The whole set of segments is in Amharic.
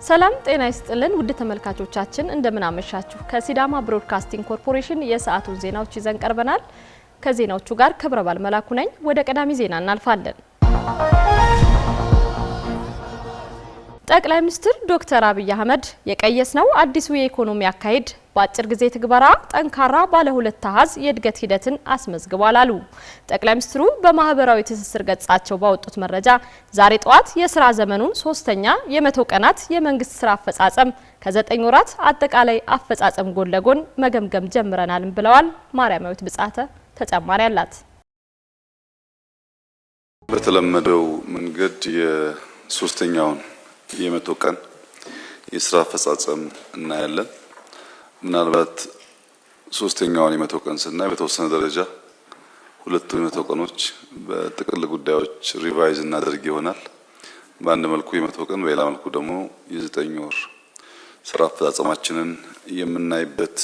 ሰላም ጤና ይስጥልን ውድ ተመልካቾቻችን እንደምን አመሻችሁ። ከሲዳማ ብሮድካስቲንግ ኮርፖሬሽን የሰዓቱን ዜናዎች ይዘን ቀርበናል። ከዜናዎቹ ጋር ክብረባል መላኩ ነኝ። ወደ ቀዳሚ ዜና እናልፋለን። ጠቅላይ ሚኒስትር ዶክተር አብይ አህመድ የቀየስነው አዲሱ የኢኮኖሚ አካሄድ በአጭር ጊዜ ትግበራ ጠንካራ ባለ ሁለት አሃዝ የእድገት ሂደትን አስመዝግቧል አሉ። ጠቅላይ ሚኒስትሩ በማህበራዊ ትስስር ገጻቸው ባወጡት መረጃ ዛሬ ጠዋት የስራ ዘመኑን ሶስተኛ የ100 ቀናት የመንግስት ስራ አፈጻጸም ከ9 ወራት አጠቃላይ አፈጻጸም ጎን ለጎን መገምገም ጀምረናልም ብለዋል። ማርያማዊት ብጻተ ተጨማሪ አላት። በተለመደው መንገድ የሶስተኛውን የ100 ቀን የስራ አፈጻጸም እናያለን። ምናልባት ሶስተኛውን የ100 ቀን ስናይ በተወሰነ ደረጃ ሁለቱን የ100 ቀኖች በጥቅል ጉዳዮች ሪቫይዝ እናደርግ ይሆናል። በአንድ መልኩ የ100 ቀን በሌላ መልኩ ደግሞ የ9 ወር ስራ አፈጻጸማችንን የምናይበት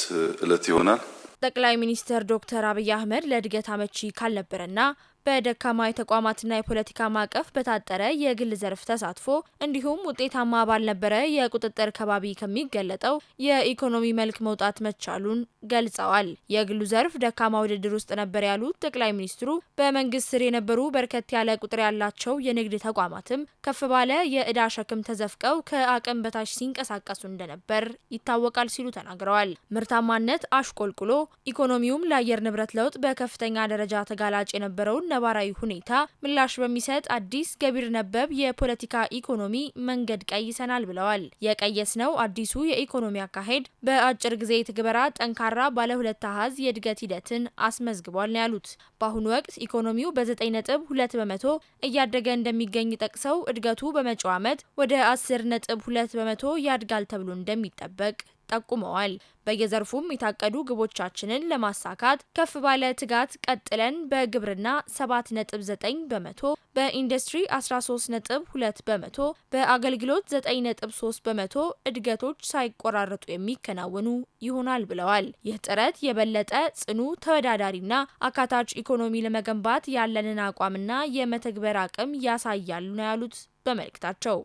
ዕለት ይሆናል። ጠቅላይ ሚኒስትር ዶክተር አብይ አህመድ ለእድገት አመቺ ካልነበረና በደካማ የተቋማትና የፖለቲካ ማዕቀፍ በታጠረ የግል ዘርፍ ተሳትፎ እንዲሁም ውጤታማ ባልነበረ የቁጥጥር ከባቢ ከሚገለጠው የኢኮኖሚ መልክ መውጣት መቻሉን ገልጸዋል። የግሉ ዘርፍ ደካማ ውድድር ውስጥ ነበር ያሉት ጠቅላይ ሚኒስትሩ በመንግስት ስር የነበሩ በርከት ያለ ቁጥር ያላቸው የንግድ ተቋማትም ከፍ ባለ የዕዳ ሸክም ተዘፍቀው ከአቅም በታች ሲንቀሳቀሱ እንደነበር ይታወቃል ሲሉ ተናግረዋል። ምርታማነት አሽቆልቁሎ ኢኮኖሚውም ለአየር ንብረት ለውጥ በከፍተኛ ደረጃ ተጋላጭ የነበረውን ነባራዊ ሁኔታ ምላሽ በሚሰጥ አዲስ ገቢር ነበብ የፖለቲካ ኢኮኖሚ መንገድ ቀይሰናል ብለዋል። የቀየስነው አዲሱ የኢኮኖሚ አካሄድ በአጭር ጊዜ ትግበራ ጠንካራ ባለ ሁለት አሃዝ የእድገት ሂደትን አስመዝግቧል ነው ያሉት። በአሁኑ ወቅት ኢኮኖሚው በ9.2 በመቶ እያደገ እንደሚገኝ ጠቅሰው እድገቱ በመጪው ዓመት ወደ 10.2 በመቶ ያድጋል ተብሎ እንደሚጠበቅ ጠቁመዋል። በየዘርፉም የታቀዱ ግቦቻችንን ለማሳካት ከፍ ባለ ትጋት ቀጥለን በግብርና 7.9 በመቶ፣ በኢንዱስትሪ 13.2 በመቶ፣ በአገልግሎት 9.3 በመቶ እድገቶች ሳይቆራረጡ የሚከናወኑ ይሆናል ብለዋል። ይህ ጥረት የበለጠ ጽኑ ተወዳዳሪና አካታች ኢኮኖሚ ለመገንባት ያለንን አቋምና የመተግበር አቅም ያሳያሉ ነው ያሉት በመልእክታቸው።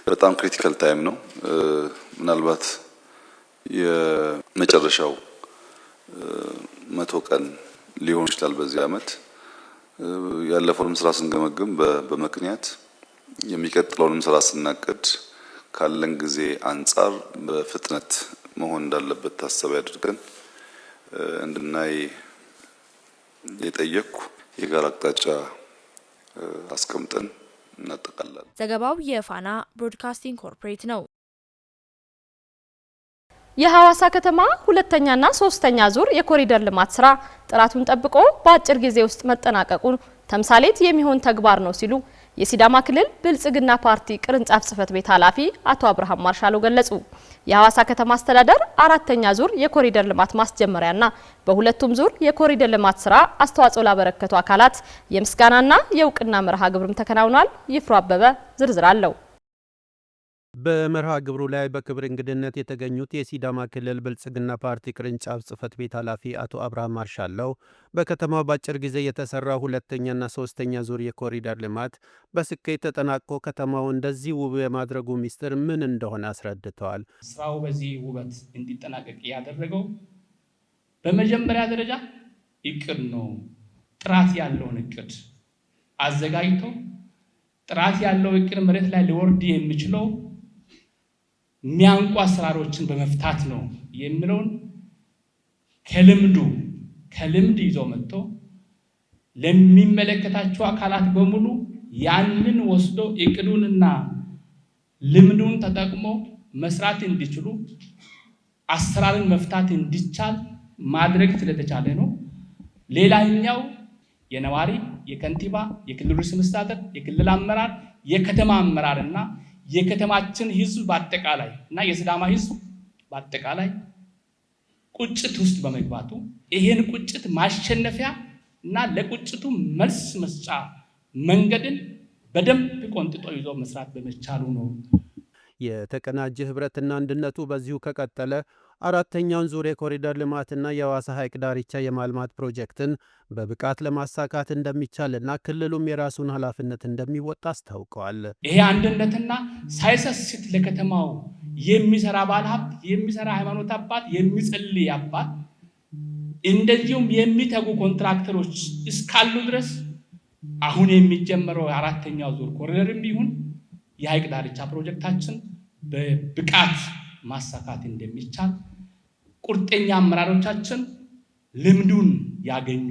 በጣም ክሪቲካል ታይም ነው። ምናልባት የመጨረሻው 100 ቀን ሊሆን ይችላል በዚህ ዓመት። ያለፈውንም ስራ ስንገመግም በምክንያት የሚቀጥለውንም ስራ ስናቅድ ካለን ጊዜ አንጻር በፍጥነት መሆን እንዳለበት ታሳቢ አድርገን እንድናይ የጠየቅኩ የጋራ አቅጣጫ አስቀምጠን እናጠቃላለን። ዘገባው የፋና ብሮድካስቲንግ ኮርፖሬት ነው። የሐዋሳ ከተማ ሁለተኛና ሶስተኛ ዙር የኮሪደር ልማት ስራ ጥራቱን ጠብቆ በአጭር ጊዜ ውስጥ መጠናቀቁ ተምሳሌት የሚሆን ተግባር ነው ሲሉ የሲዳማ ክልል ብልጽግና ፓርቲ ቅርንጫፍ ጽህፈት ቤት ኃላፊ አቶ አብርሃም ማርሻሎ ገለጹ። የሐዋሳ ከተማ አስተዳደር አራተኛ ዙር የኮሪደር ልማት ማስጀመሪያና በሁለቱም ዙር የኮሪደር ልማት ስራ አስተዋጽኦ ላበረከቱ አካላት የምስጋናና የእውቅና መርሃ ግብርም ተከናውኗል። ይፍሩ አበበ ዝርዝር አለው። በመርሃ ግብሩ ላይ በክብር እንግድነት የተገኙት የሲዳማ ክልል ብልጽግና ፓርቲ ቅርንጫፍ ጽህፈት ቤት ኃላፊ አቶ አብርሃም ማርሻሎ በከተማው በአጭር ጊዜ የተሰራ ሁለተኛና ሶስተኛ ዙር የኮሪደር ልማት በስኬት ተጠናቆ ከተማው እንደዚህ ውብ የማድረጉ ሚስጥር ምን እንደሆነ አስረድተዋል። ስራው በዚህ ውበት እንዲጠናቀቅ ያደረገው በመጀመሪያ ደረጃ እቅድ ነው። ጥራት ያለውን እቅድ አዘጋጅቶ ጥራት ያለው እቅድ መሬት ላይ ሊወርድ የሚችለው የሚያንቁ አሰራሮችን በመፍታት ነው የሚለውን ከልምድ ይዞ መጥቶ ለሚመለከታቸው አካላት በሙሉ ያንን ወስዶ እቅዱንና ልምዱን ተጠቅሞ መስራት እንዲችሉ አሰራርን መፍታት እንዲቻል ማድረግ ስለተቻለ ነው። ሌላኛው የነዋሪ፣ የከንቲባ፣ የክልሉ ርዕሰ መስተዳድር፣ የክልል አመራር፣ የከተማ አመራርና የከተማችን ህዝብ በአጠቃላይ እና የሲዳማ ህዝብ በአጠቃላይ ቁጭት ውስጥ በመግባቱ ይሄን ቁጭት ማሸነፊያ እና ለቁጭቱ መልስ መስጫ መንገድን በደንብ ቆንጥጦ ይዞ መስራት በመቻሉ ነው። የተቀናጀ ህብረትና አንድነቱ በዚሁ ከቀጠለ አራተኛውን ዙር የኮሪደር ልማትና የሐዋሳ ሐይቅ ዳርቻ የማልማት ፕሮጀክትን በብቃት ለማሳካት እንደሚቻልና ክልሉም የራሱን ኃላፊነት እንደሚወጣ አስታውቀዋል። ይሄ አንድነትና ሳይሰስት ለከተማው የሚሰራ ባለሀብት፣ የሚሰራ ሃይማኖት አባት፣ የሚጸልይ አባት እንደዚሁም የሚተጉ ኮንትራክተሮች እስካሉ ድረስ አሁን የሚጀመረው የአራተኛው ዙር ኮሪደርም ቢሆን የሐይቅ ዳርቻ ፕሮጀክታችን በብቃት ማሳካት እንደሚቻል ቁርጠኛ አመራሮቻችን ልምዱን ያገኙ፣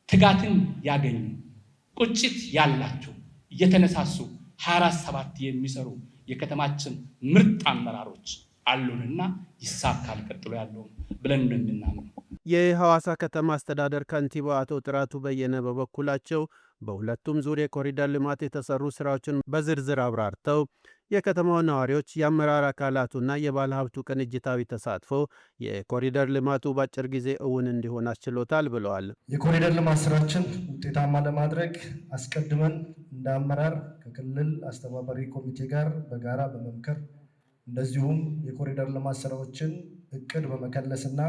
ትጋትን ያገኙ፣ ቁጭት ያላቸው እየተነሳሱ 24/7 የሚሰሩ የከተማችን ምርጥ አመራሮች አሉንና ይሳካል ቀጥሎ ያለው ብለን ነው የምናምነው። የሐዋሳ ከተማ አስተዳደር ከንቲባ አቶ ጥራቱ በየነ በበኩላቸው በሁለቱም ዙር የኮሪደር ልማት የተሰሩ ስራዎችን በዝርዝር አብራርተው የከተማው ነዋሪዎች፣ የአመራር አካላቱና የባለ ሀብቱ ቅንጅታዊ ተሳትፎ የኮሪደር ልማቱ በአጭር ጊዜ እውን እንዲሆን አስችሎታል ብለዋል። የኮሪደር ልማት ስራችን ውጤታማ ለማድረግ አስቀድመን እንደ አመራር ከክልል አስተባባሪ ኮሚቴ ጋር በጋራ በመምከር እንደዚሁም የኮሪደር ልማት ስራዎችን እቅድ በመከለስና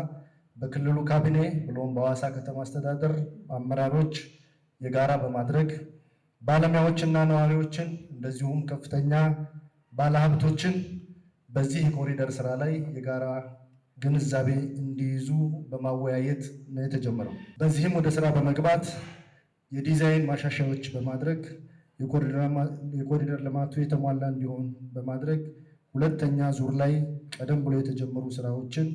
በክልሉ ካቢኔ ብሎም በሐዋሳ ከተማ አስተዳደር አመራሮች የጋራ በማድረግ ባለሙያዎችና ነዋሪዎችን እንደዚሁም ከፍተኛ ባለሀብቶችን በዚህ የኮሪደር ስራ ላይ የጋራ ግንዛቤ እንዲይዙ በማወያየት ነው የተጀመረው። በዚህም ወደ ስራ በመግባት የዲዛይን ማሻሻያዎች በማድረግ የኮሪደር ልማቱ የተሟላ እንዲሆን በማድረግ ሁለተኛ ዙር ላይ ቀደም ብሎ የተጀመሩ ስራዎችን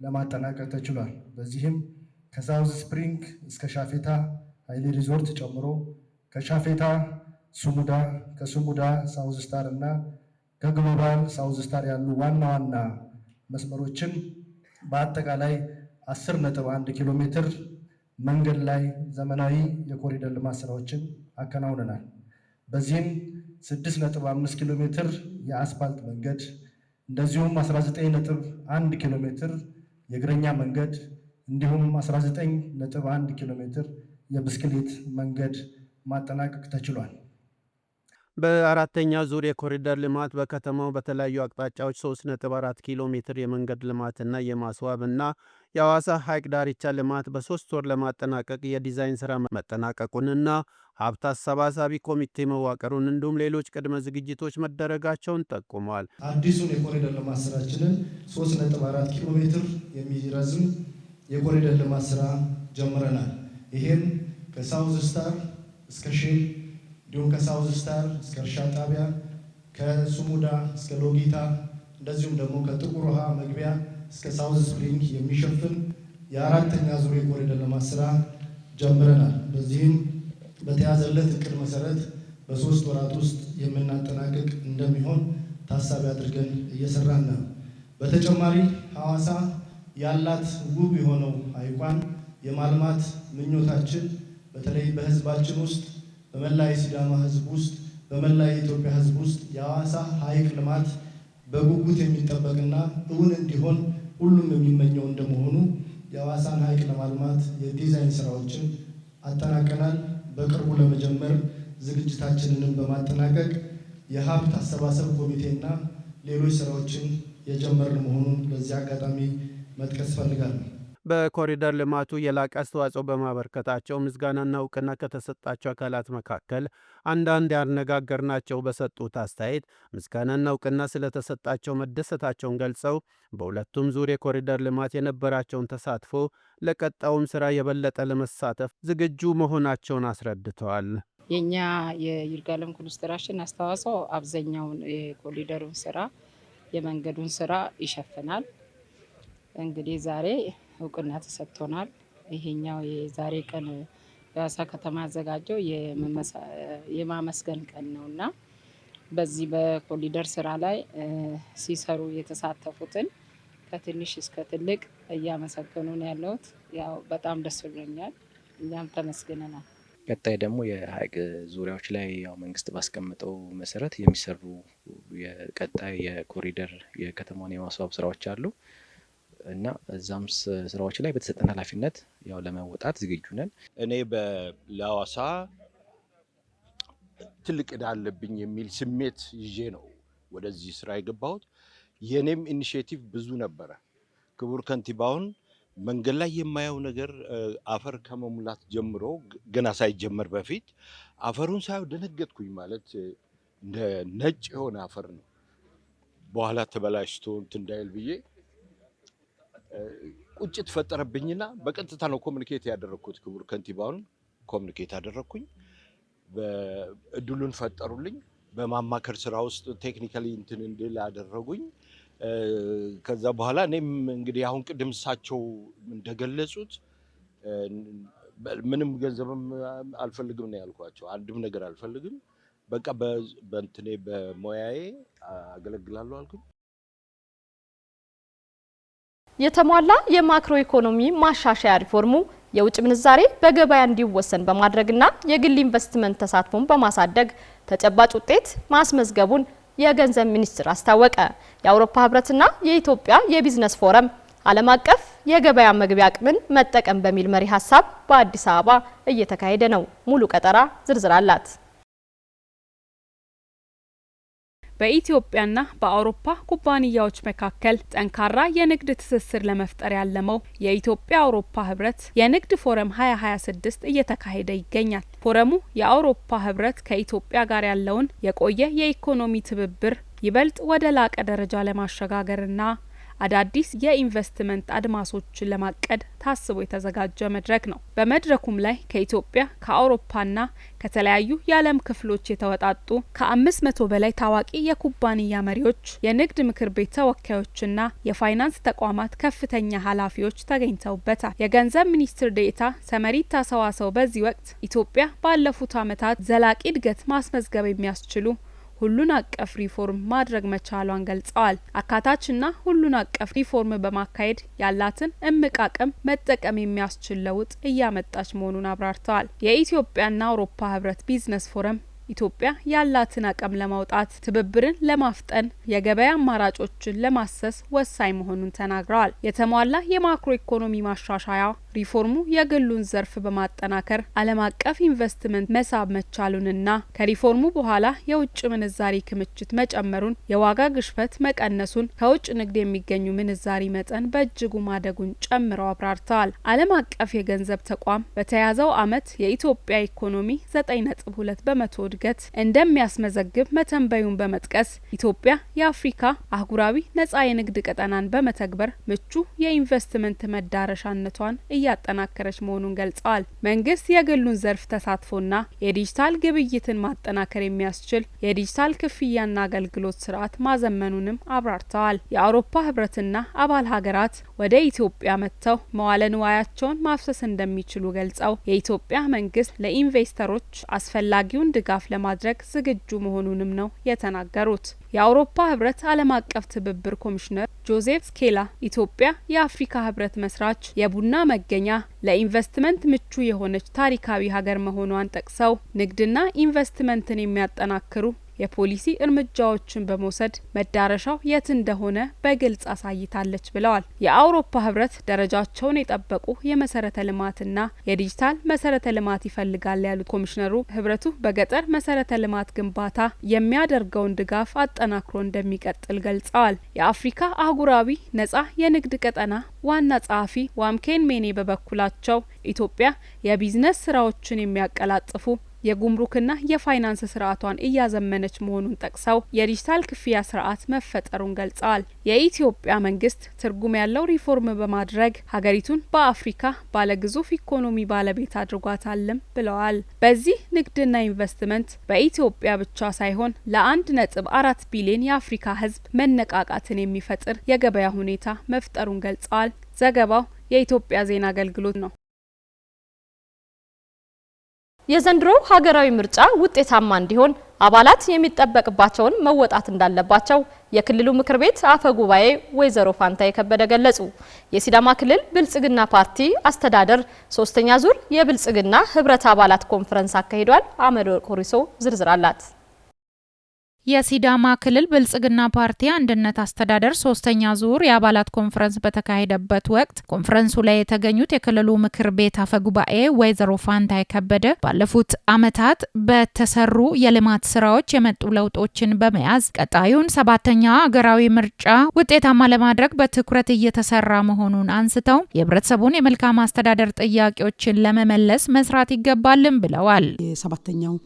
ለማጠናቀቅ ተችሏል። በዚህም ከሳውዝ ስፕሪንግ እስከ ሻፌታ ኃይሌ ሪዞርት ጨምሮ ከሻፌታ ሱሙዳ፣ ከሱሙዳ ሳውዝ ስታር እና ከግሎባል ሳውዝ ስታር ያሉ ዋና ዋና መስመሮችን በአጠቃላይ 10.1 ኪሎ ሜትር መንገድ ላይ ዘመናዊ የኮሪደር ልማት ስራዎችን አከናውነናል። በዚህም 6.5 ኪሎ ሜትር የአስፋልት መንገድ እንደዚሁም 19.1 ኪሎ ሜትር የእግረኛ መንገድ እንዲሁም 19.1 ኪሎ ሜትር የብስክሌት መንገድ ማጠናቀቅ ተችሏል። በአራተኛ ዙር የኮሪደር ልማት በከተማው በተለያዩ አቅጣጫዎች 3.4 ኪሎ ሜትር የመንገድ ልማትና የማስዋብና የሐዋሳ ሐይቅ ዳርቻ ልማት በ3 ወር ለማጠናቀቅ የዲዛይን ስራ መጠናቀቁንና ሀብት አሰባሳቢ ኮሚቴ መዋቀሩን እንዲሁም ሌሎች ቅድመ ዝግጅቶች መደረጋቸውን ጠቁመዋል። አዲሱን የኮሪደር ልማት ስራችንን 3.4 ኪሎ ሜትር የሚረዝም የኮሪደር ልማት ስራ ጀምረናል። ይሄም ከሳውዝ ስታር እስከ ሼል እንዲሁም ከሳውዝ ስታር እስከ እርሻ ጣቢያ፣ ከሱሙዳ እስከ ሎጊታ እንደዚሁም ደግሞ ከጥቁር ውሃ መግቢያ እስከ ሳውዝ ስፕሪንግ የሚሸፍን የአራተኛ ዙር የኮሪደር ልማት ስራ ጀምረናል። በዚህም በተያዘለት እቅድ መሰረት በ3 ወራት ውስጥ የምናጠናቅቅ እንደሚሆን ታሳቢ አድርገን እየሰራን ነው። በተጨማሪ ሐዋሳ ያላት ውብ የሆነው ሐይቋን የማልማት ምኞታችን በተለይ በህዝባችን ውስጥ በመላ የሲዳማ ህዝብ ውስጥ በመላ የኢትዮጵያ ህዝብ ውስጥ የሐዋሳ ሐይቅ ልማት በጉጉት የሚጠበቅና እውን እንዲሆን ሁሉም የሚመኘው እንደመሆኑ የሐዋሳን ሐይቅ ለማልማት የዲዛይን ስራዎችን አጠናቀናል። በቅርቡ ለመጀመር ዝግጅታችንንም በማጠናቀቅ የሀብት አሰባሰብ ኮሚቴና ሌሎች ስራዎችን የጀመርን መሆኑን በዚህ አጋጣሚ መጥቀስ እፈልጋለሁ። በኮሪደር ልማቱ የላቀ አስተዋጽኦ በማበርከታቸው ምስጋናና እውቅና ከተሰጣቸው አካላት መካከል አንዳንድ ያነጋገርናቸው በሰጡት አስተያየት ምስጋናና እውቅና ስለተሰጣቸው መደሰታቸውን ገልጸው በሁለቱም ዙር የኮሪደር ልማት የነበራቸውን ተሳትፎ ለቀጣዩም ስራ የበለጠ ለመሳተፍ ዝግጁ መሆናቸውን አስረድተዋል። የኛ የይርጋለም ኮንስትራክሽን አስተዋጽኦ አብዛኛውን የኮሪደሩን ስራ የመንገዱን ስራ ይሸፍናል። እንግዲህ ዛሬ እውቅና ተሰጥቶናል። ይሄኛው የዛሬ ቀን የሐዋሳ ከተማ ያዘጋጀው የማመስገን ቀን ነውና በዚህ በኮሪደር ስራ ላይ ሲሰሩ የተሳተፉትን ከትንሽ እስከ ትልቅ እያመሰገኑን ያለሁት ያው በጣም ደስ ብሎኛል። እኛም ተመስግነናል። ቀጣይ ደግሞ የሐይቅ ዙሪያዎች ላይ ያው መንግስት ባስቀመጠው መሰረት የሚሰሩ የቀጣይ የኮሪደር የከተማውን የማስዋብ ስራዎች አሉ እና እዛም ስራዎች ላይ በተሰጠን ኃላፊነት ያው ለመወጣት ዝግጁ ነን። እኔ ለሐዋሳ ትልቅ ዕዳ አለብኝ የሚል ስሜት ይዤ ነው ወደዚህ ስራ የገባሁት። የኔም ኢኒሼቲቭ ብዙ ነበረ። ክቡር ከንቲባውን መንገድ ላይ የማየው ነገር አፈር ከመሙላት ጀምሮ ገና ሳይጀመር በፊት አፈሩን ሳየው ደነገጥኩኝ። ማለት እንደ ነጭ የሆነ አፈር ነው በኋላ ተበላሽቶ እንዳይል ብዬ ቁጭት ፈጠረብኝና በቀጥታ ነው ኮሙኒኬት ያደረኩት። ክቡር ከንቲባውን ኮሙኒኬት አደረኩኝ። በእድሉን ፈጠሩልኝ። በማማከር ስራ ውስጥ ቴክኒካሊ እንትን እንድል አደረጉኝ። ከዛ በኋላ እኔም እንግዲህ አሁን ቅድም እሳቸው እንደገለጹት ምንም ገንዘብም አልፈልግም ነው ያልኳቸው። አንድም ነገር አልፈልግም። በቃ በእንትኔ በሞያዬ አገለግላለሁ አልኩኝ። የተሟላ የማክሮ ኢኮኖሚ ማሻሻያ ሪፎርሙ የውጭ ምንዛሬ በገበያ እንዲወሰን በማድረግና የግል ኢንቨስትመንት ተሳትፎን በማሳደግ ተጨባጭ ውጤት ማስመዝገቡን የገንዘብ ሚኒስቴር አስታወቀ። የአውሮፓ ህብረትና የኢትዮጵያ የቢዝነስ ፎረም ዓለም አቀፍ የገበያ መግቢያ አቅምን መጠቀም በሚል መሪ ሀሳብ በአዲስ አበባ እየተካሄደ ነው። ሙሉ ቀጠራ ዝርዝር አላት። በኢትዮጵያና በአውሮፓ ኩባንያዎች መካከል ጠንካራ የንግድ ትስስር ለመፍጠር ያለመው የኢትዮጵያ አውሮፓ ህብረት የንግድ ፎረም 2026 እየተካሄደ ይገኛል። ፎረሙ የአውሮፓ ህብረት ከኢትዮጵያ ጋር ያለውን የቆየ የኢኮኖሚ ትብብር ይበልጥ ወደ ላቀ ደረጃ ለማሸጋገርና አዳዲስ የኢንቨስትመንት አድማሶችን ለማቀድ ታስቦ የተዘጋጀ መድረክ ነው። በመድረኩም ላይ ከኢትዮጵያ ከአውሮፓና ከተለያዩ የዓለም ክፍሎች የተወጣጡ ከ500 በላይ ታዋቂ የኩባንያ መሪዎች፣ የንግድ ምክር ቤት ተወካዮችና የፋይናንስ ተቋማት ከፍተኛ ኃላፊዎች ተገኝተውበታል። የገንዘብ ሚኒስትር ዴኤታ ሰመሪት ታሰዋሰው በዚህ ወቅት ኢትዮጵያ ባለፉት ዓመታት ዘላቂ እድገት ማስመዝገብ የሚያስችሉ ሁሉን አቀፍ ሪፎርም ማድረግ መቻሏን ገልጸዋል። አካታችና ሁሉን አቀፍ ሪፎርም በማካሄድ ያላትን እምቅ አቅም መጠቀም የሚያስችል ለውጥ እያመጣች መሆኑን አብራርተዋል። የኢትዮጵያና አውሮፓ ህብረት ቢዝነስ ፎረም ኢትዮጵያ ያላትን አቅም ለማውጣት ትብብርን ለማፍጠን የገበያ አማራጮችን ለማሰስ ወሳኝ መሆኑን ተናግረዋል። የተሟላ የማክሮ ኢኮኖሚ ማሻሻያ ሪፎርሙ የግሉን ዘርፍ በማጠናከር ዓለም አቀፍ ኢንቨስትመንት መሳብ መቻሉንና ከሪፎርሙ በኋላ የውጭ ምንዛሪ ክምችት መጨመሩን፣ የዋጋ ግሽበት መቀነሱን፣ ከውጭ ንግድ የሚገኙ ምንዛሪ መጠን በእጅጉ ማደጉን ጨምረው አብራርተዋል። ዓለም አቀፍ የገንዘብ ተቋም በተያዘው ዓመት የኢትዮጵያ ኢኮኖሚ 9.2 በመቶ እድገት እንደሚያስመዘግብ መተንበዩን በመጥቀስ ኢትዮጵያ የአፍሪካ አህጉራዊ ነጻ የንግድ ቀጠናን በመተግበር ምቹ የኢንቨስትመንት መዳረሻነቷን እያጠናከረች መሆኑን ገልጸዋል። መንግስት የግሉን ዘርፍ ተሳትፎና የዲጂታል ግብይትን ማጠናከር የሚያስችል የዲጂታል ክፍያና አገልግሎት ስርዓት ማዘመኑንም አብራርተዋል። የአውሮፓ ህብረትና አባል ሀገራት ወደ ኢትዮጵያ መጥተው መዋለ ንዋያቸውን ማፍሰስ እንደሚችሉ ገልጸው የኢትዮጵያ መንግስት ለኢንቨስተሮች አስፈላጊውን ድጋፍ ለማድረግ ዝግጁ መሆኑንም ነው የተናገሩት። የአውሮፓ ህብረት ዓለም አቀፍ ትብብር ኮሚሽነር ጆዜፍ ስኬላ ኢትዮጵያ የአፍሪካ ህብረት መስራች፣ የቡና መገኛ፣ ለኢንቨስትመንት ምቹ የሆነች ታሪካዊ ሀገር መሆኗን ጠቅሰው ንግድና ኢንቨስትመንትን የሚያጠናክሩ የፖሊሲ እርምጃዎችን በመውሰድ መዳረሻው የት እንደሆነ በግልጽ አሳይታለች ብለዋል። የአውሮፓ ህብረት ደረጃቸውን የጠበቁ የመሰረተ ልማትና የዲጂታል መሰረተ ልማት ይፈልጋል ያሉት ኮሚሽነሩ ህብረቱ በገጠር መሰረተ ልማት ግንባታ የሚያደርገውን ድጋፍ አጠናክሮ እንደሚቀጥል ገልጸዋል። የአፍሪካ አህጉራዊ ነጻ የንግድ ቀጠና ዋና ጸሐፊ ዋምኬን ሜኔ በበኩላቸው ኢትዮጵያ የቢዝነስ ስራዎችን የሚያቀላጥፉ የጉምሩክና የፋይናንስ ስርዓቷን እያዘመነች መሆኑን ጠቅሰው የዲጂታል ክፍያ ስርዓት መፈጠሩን ገልጸዋል። የኢትዮጵያ መንግስት ትርጉም ያለው ሪፎርም በማድረግ ሀገሪቱን በአፍሪካ ባለግዙፍ ኢኮኖሚ ባለቤት አድርጓታልም ብለዋል። በዚህ ንግድና ኢንቨስትመንት በኢትዮጵያ ብቻ ሳይሆን ለ1.4 ቢሊዮን የአፍሪካ ህዝብ መነቃቃትን የሚፈጥር የገበያ ሁኔታ መፍጠሩን ገልጸዋል። ዘገባው የኢትዮጵያ ዜና አገልግሎት ነው። የዘንድሮው ሀገራዊ ምርጫ ውጤታማ እንዲሆን አባላት የሚጠበቅባቸውን መወጣት እንዳለባቸው የክልሉ ምክር ቤት አፈ ጉባኤ ወይዘሮ ፋንታዬ ከበደ ገለጹ። የሲዳማ ክልል ብልጽግና ፓርቲ አስተዳደር 3ኛ ዙር የብልጽግና ህብረት አባላት ኮንፈረንስ አካሂዷል። አመዶ ኮሪሶ ዝርዝር አላት። የሲዳማ ክልል ብልጽግና ፓርቲ አንድነት አስተዳደር 3ኛ ዙር የአባላት ኮንፈረንስ በተካሄደበት ወቅት ኮንፈረንሱ ላይ የተገኙት የክልሉ ምክር ቤት አፈ ጉባኤ ወይዘሮ ፋንታዬ ከበደ ባለፉት ዓመታት በተሰሩ የልማት ስራዎች የመጡ ለውጦችን በመያዝ ቀጣዩን 7ኛ ሀገራዊ ምርጫ ውጤታማ ለማድረግ በትኩረት እየተሰራ መሆኑን አንስተው የህብረተሰቡን የመልካም አስተዳደር ጥያቄዎችን ለመመለስ መስራት ይገባልም ብለዋል። 7ኛው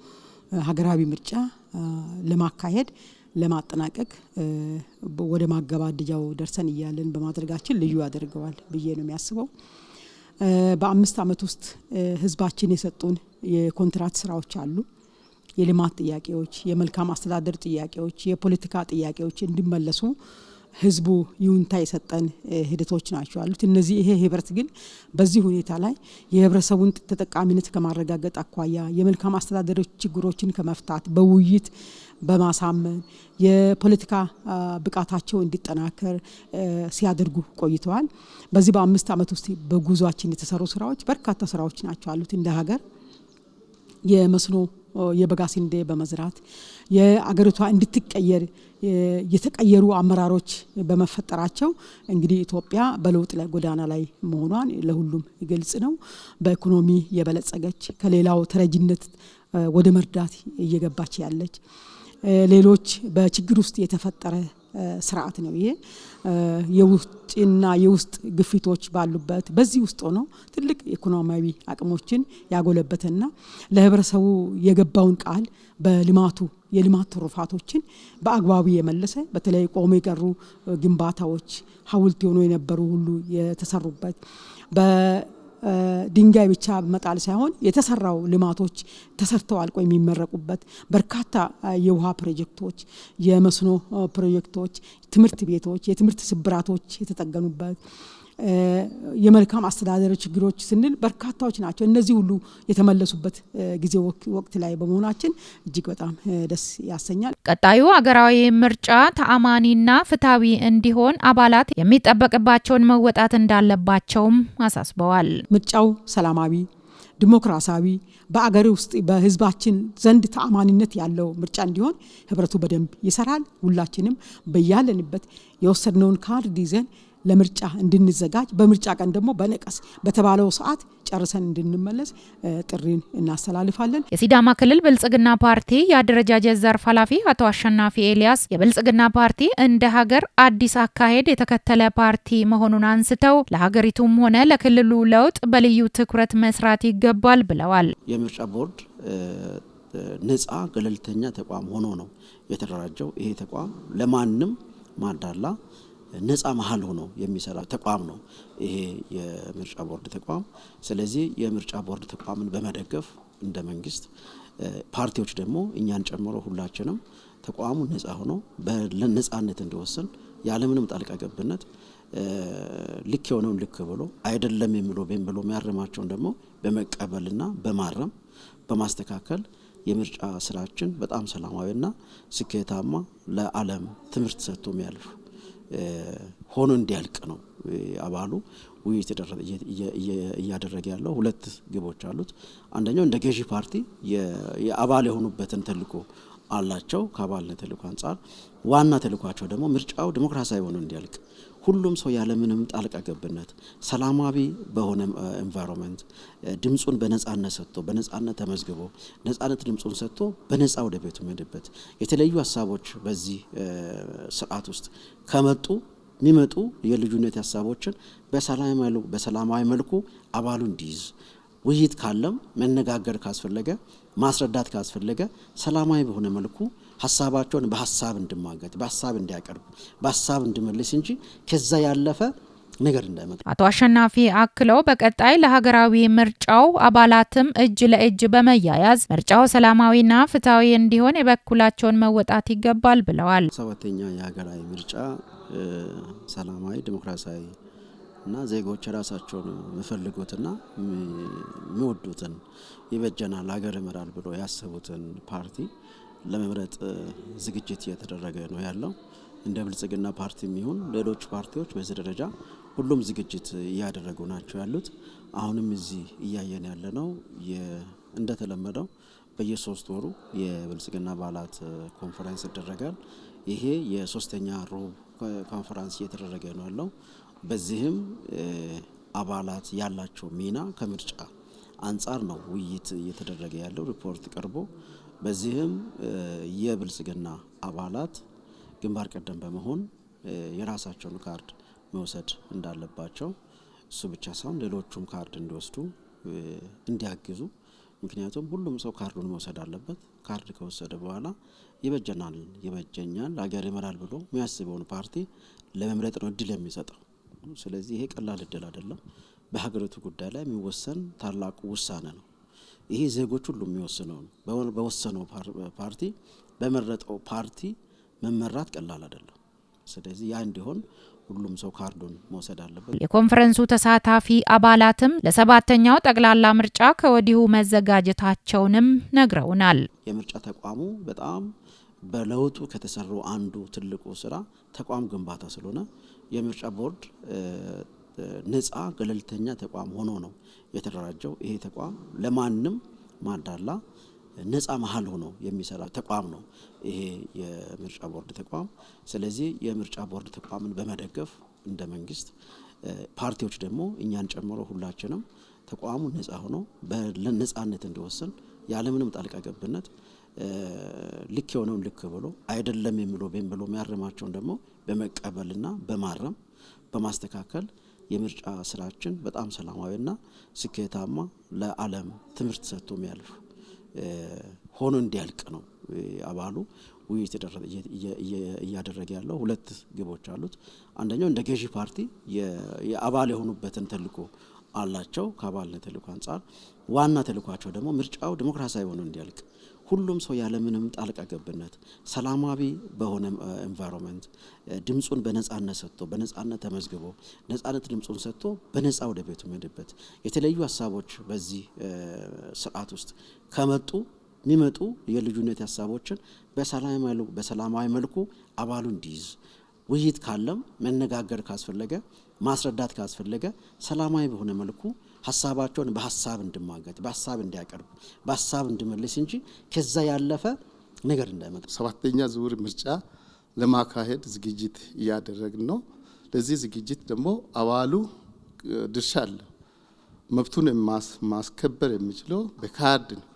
ሀገራዊ ምርጫ ለማካሄድ ለማጠናቀቅ ወደ ማገባደጃው ደርሰን እያለን በማድረጋችን ልዩ ያደርገዋል ብዬ ነው የሚያስበው። በ5 ዓመት ውስጥ ህዝባችን የሰጡን የኮንትራት ስራዎች አሉ። የልማት ጥያቄዎች፣ የመልካም አስተዳደር ጥያቄዎች፣ የፖለቲካ ጥያቄዎች እንዲመለሱ ህዝቡ ይሁንታ የሰጠን ሂደቶች ናቸው አሉት። እነዚህ ይሄ ህብረት ግን በዚህ ሁኔታ ላይ የህብረተሰቡን ተጠቃሚነት ከማረጋገጥ አኳያ የመልካም አስተዳደር ችግሮችን ከመፍታት በውይይት በማሳመን የፖለቲካ ብቃታቸው እንዲጠናከር ሲያደርጉ ቆይተዋል። በዚህ በ5 ዓመት ውስጥ በጉዟችን የተሰሩ ስራዎች በርካታ ስራዎች ናቸው አሉት። እንደ ሀገር የመስኖ የበጋ ስንዴ በመዝራት የአገሪቷ እንድትቀየር የተቀየሩ አመራሮች በመፈጠራቸው እንግዲህ ኢትዮጵያ በለውጥ ላይ ጎዳና ላይ መሆኗን ለሁሉም ግልጽ ነው። በኢኮኖሚ የበለጸገች ከሌላው ተረጅነት ወደ መርዳት እየገባች ያለች ሌሎች በችግር ውስጥ የተፈጠረ ስርዓት ነው። ይሄ የውጭና የውስጥ ግፊቶች ባሉበት በዚህ ውስጥ ሆኖ ትልቅ ኢኮኖሚያዊ አቅሞችን ያጎለበተና ለህብረተሰቡ የገባውን ቃል በልማቱ የልማት ትሩፋቶችን በአግባቡ የመለሰ በተለይ ቆሞ የቀሩ ግንባታዎች ሐውልት ሆኖ የነበሩ ሁሉ የተሰሩበት ድንጋይ ብቻ መጣል ሳይሆን የተሰራው ልማቶች ተሰርተው አልቆ የሚመረቁበት በርካታ የውሃ ፕሮጀክቶች፣ የመስኖ ፕሮጀክቶች፣ ትምህርት ቤቶች፣ የትምህርት ስብራቶች የተጠገኑበት የመልካም አስተዳደር ችግሮች ስንል በርካታዎች ናቸው። እነዚህ ሁሉ የተመለሱበት ጊዜ ወቅት ላይ በመሆናችን እጅግ በጣም ደስ ያሰኛል። ቀጣዩ ሀገራዊ ምርጫ ተአማኒና ፍትሃዊ እንዲሆን አባላት የሚጠበቅባቸውን መወጣት እንዳለባቸውም አሳስበዋል። ምርጫው ሰላማዊ፣ ዲሞክራሲያዊ በአገር ውስጥ በህዝባችን ዘንድ ተአማኒነት ያለው ምርጫ እንዲሆን ህብረቱ በደንብ ይሰራል። ሁላችንም በያለንበት የወሰድነውን ካርድ ይዘን ለምርጫ እንድንዘጋጅ በምርጫ ቀን ደግሞ በነቀስ በተባለው ሰዓት ጨርሰን እንድንመለስ ጥሪን እናስተላልፋለን። የሲዳማ ክልል ብልጽግና ፓርቲ የአደረጃጀት ዘርፍ ኃላፊ አቶ አሸናፊ ኤልያስ የብልጽግና ፓርቲ እንደ ሀገር አዲስ አካሄድ የተከተለ ፓርቲ መሆኑን አንስተው ለሀገሪቱም ሆነ ለክልሉ ለውጥ በልዩ ትኩረት መስራት ይገባል ብለዋል። የምርጫ ቦርድ ነፃ ገለልተኛ ተቋም ሆኖ ነው የተደራጀው። ይሄ ተቋም ለማንም ማዳላ ነፃ መሀል ሆኖ የሚሰራ ተቋም ነው ይሄ የምርጫ ቦርድ ተቋም። ስለዚህ የምርጫ ቦርድ ተቋምን በመደገፍ እንደ መንግስት ፓርቲዎች ደግሞ እኛን ጨምሮ ሁላችንም ተቋሙ ነፃ ሆኖ በነፃነት እንዲወስን ያለምንም ጣልቃ ገብነት ልክ የሆነውን ልክ ብሎ አይደለም የሚለው የሚያርማቸውን ደግሞ በመቀበልና በማረም በማስተካከል የምርጫ ስራችን በጣም ሰላማዊና ስኬታማ ለዓለም ትምህርት ሰጥቶ የሚያልፍ ሆኖ እንዲያልቅ ነው አባሉ ውይይት እያደረገ ያለው። 2 ግቦች አሉት። አንደኛው እንደ ገዢ ፓርቲ የአባል የሆኑበትን ተልዕኮ አላቸው። ከአባልነት ተልዕኮ አንጻር ዋና ተልዕኳቸው ደግሞ ምርጫው ዲሞክራሲያዊ ሆኖ እንዲያልቅ ሁሉም ሰው ያለምንም ጣልቃ ገብነት ሰላማዊ በሆነ ኤንቫይሮንመንት ድምጹን በነጻነት ሰጥቶ በነጻነት ተመዝግቦ ነጻነት ድምጹን ሰጥቶ በነጻ ወደ ቤቱ መሄድበት የተለያዩ ሀሳቦች በዚህ ስርዓት ውስጥ ከመጡ የሚመጡ የልዩነት ሀሳቦችን በሰላማዊ መልኩ አባሉ እንዲይዝ ውይይት ካለም መነጋገር ካስፈለገ ማስረዳት ካስፈለገ ሰላማዊ በሆነ መልኩ ሀሳባቸውን በሀሳብ እንድማገት በሀሳብ እንዲያቀርብ በሀሳብ እንድመልስ እንጂ ከዛ ያለፈ ነገር እንዳይመጣ። አቶ አሸናፊ አክለው በቀጣይ ለሀገራዊ ምርጫው አባላትም እጅ ለእጅ በመያያዝ ምርጫው ሰላማዊና ፍትሃዊ እንዲሆን የበኩላቸውን መወጣት ይገባል ብለዋል። 7ኛ የሀገራዊ ምርጫ ሰላማዊ ዲሞክራሲያዊ እና ዜጎች ራሳቸውን የሚፈልጉትና የሚወዱትን ይበጀናል ሀገር ይመራል ብሎ ያሰቡትን ፓርቲ ለመምረጥ ዝግጅት እየተደረገ ነው ያለው። እንደ ብልጽግና ፓርቲ የሚሆን ሌሎች ፓርቲዎች በዚህ ደረጃ ሁሉም ዝግጅት እያደረጉ ናቸው ያሉት። አሁንም እዚህ እያየን ያለ ነው እንደተለመደው በየ3 ወሩ የብልጽግና አባላት ኮንፈረንስ ይደረጋል። ይሄ የ3ኛ ሩብ ኮንፈረንስ እየተደረገ ነው ያለው። በዚህም አባላት ያላቸው ሚና ከምርጫ አንጻር ነው ውይይት እየተደረገ ያለው ሪፖርት ቀርቦ በዚህም የብልጽግና አባላት ግንባር ቀደም በመሆን የራሳቸውን ካርድ መውሰድ እንዳለባቸው እሱ ብቻ ሳይሆን ሌሎቹም ካርድ እንዲወስዱ እንዲያግዙ ምክንያቱም ሁሉም ሰው ካርዱን መውሰድ አለበት። ካርድ ከወሰደ በኋላ ይበጀኛል፣ ሀገር ይመራል ብሎ የሚያስበውን ፓርቲ ለመምረጥ ነው እድል የሚሰጠው። ስለዚህ ይሄ ቀላል እድል አይደለም። በሀገሪቱ ጉዳይ ላይ የሚወሰን ታላቁ ውሳኔ ነው። ይሄ ዜጎች ሁሉ የሚወስነው ነው። በወሰነው ፓርቲ በመረጠው ፓርቲ መመራት ቀላል አይደለም። ስለዚህ ያ እንዲሆን ሁሉም ሰው ካርዱን መውሰድ አለበት። የኮንፈረንሱ ተሳታፊ አባላትም ለሰባተኛው ጠቅላላ ምርጫ ከወዲሁ መዘጋጀታቸውንም ነግረውናል። የምርጫ ተቋሙ በጣም በለውጡ ከተሰሩ አንዱ ትልቁ ስራ ተቋም ግንባታ ስለሆነ የምርጫ ቦርድ ነፃ ገለልተኛ ተቋም ሆኖ ነው የተደራጀው። ይሄ ተቋም ለማንም ማዳላ ነፃ መሀል ሆኖ የሚሰራ ተቋም ነው ይሄ የምርጫ ቦርድ ተቋም። ስለዚህ የምርጫ ቦርድ ተቋምን በመደገፍ እንደ መንግስት ፓርቲዎች ደግሞ እኛን ጨምሮ ሁላችንም ተቋሙ ነፃ ሆኖ በነፃነት እንዲወስን ያለምንም ጣልቃ ገብነት ልክ የሆነውን ልክ ብሎ አይደለም የሚለው የሚያርማቸውን ደግሞ በመቀበልና በማረም በማስተካከል የምርጫ ስራችን በጣም ሰላማዊና ስኬታማ ለዓለም ትምህርት ሰጥቶ የሚያልፍ ሆኖ እንዲያልቅ ነው አባሉ ውይይት እያደረገ ያለው። ሁለት ግቦች አሉት። አንደኛው እንደ ገዢ ፓርቲ የአባል የሆኑበትን ተልዕኮ አላቸው። ከአባልነት ተልዕኮ አንጻር ዋና ተልዕኳቸው ደግሞ ምርጫው ዲሞክራሲያዊ ሆኖ እንዲያልቅ ሁሉም ሰው ያለምንም ጣልቃ ገብነት ሰላማዊ በሆነ ኤንቫይሮንመንት ድምጹን በነጻነት ሰጥቶ በነጻነት ተመዝግቦ ነጻነት ድምጹን ሰጥቶ በነጻ ወደ ቤቱ መሄድበት የተለያዩ ሀሳቦች በዚህ ስርዓት ውስጥ የሚመጡ የልዩነት ሀሳቦችን በሰላማዊ መልኩ አባሉ እንዲይዝ ውይይት ካለም መነጋገር ካስፈለገ ማስረዳት ካስፈለገ ሰላማዊ በሆነ መልኩ ሀሳባቸውን በሀሳብ እንድማገት በሀሳብ እንዲያቀርብ በሀሳብ እንድመልስ እንጂ ከዛ ያለፈ ነገር እንዳይመጣ ሰባተኛ ዙር ምርጫ ለማካሄድ ዝግጅት እያደረግን ነው። ለዚህ ዝግጅት ደግሞ አባሉ ድርሻ አለ። መብቱን ማስከበር የሚችለው በካርድ ነው።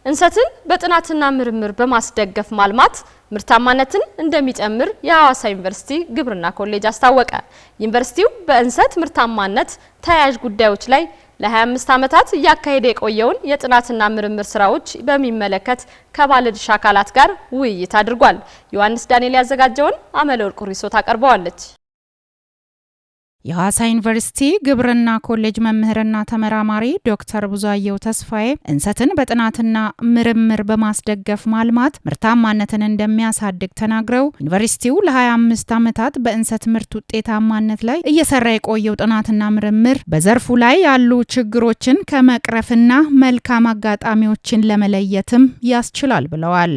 እንሰትን በጥናትና ምርምር በማስደገፍ ማልማት ምርታማነትን እንደሚጨምር የሐዋሳ ዩኒቨርሲቲ ግብርና ኮሌጅ አስታወቀ። ዩኒቨርሲቲው በእንሰት ምርታማነት ተያያዥ ጉዳዮች ላይ ለ25 ዓመታት እያካሄደ የቆየውን የጥናትና ምርምር ስራዎች በሚመለከት ከባለድርሻ አካላት ጋር ውይይት አድርጓል። ዮሐንስ ዳንኤል ያዘጋጀውን አመለወርቅ ሪሶ ታቀርበዋለች። የሐዋሳ ዩኒቨርሲቲ ግብርና ኮሌጅ መምህርና ተመራማሪ ዶክተር ቡዛየው ተስፋዬ እንሰትን በጥናትና ምርምር በማስደገፍ ማልማት ምርታማነትን እንደሚያሳድግ ተናግረው ዩኒቨርሲቲው ለ25 ዓመታት በእንሰት ምርት ውጤታማነት ላይ እየሰራ የቆየው ጥናትና ምርምር በዘርፉ ላይ ያሉ ችግሮችን ከመቅረፍና መልካም አጋጣሚዎችን ለመለየትም ያስችላል ብለዋል።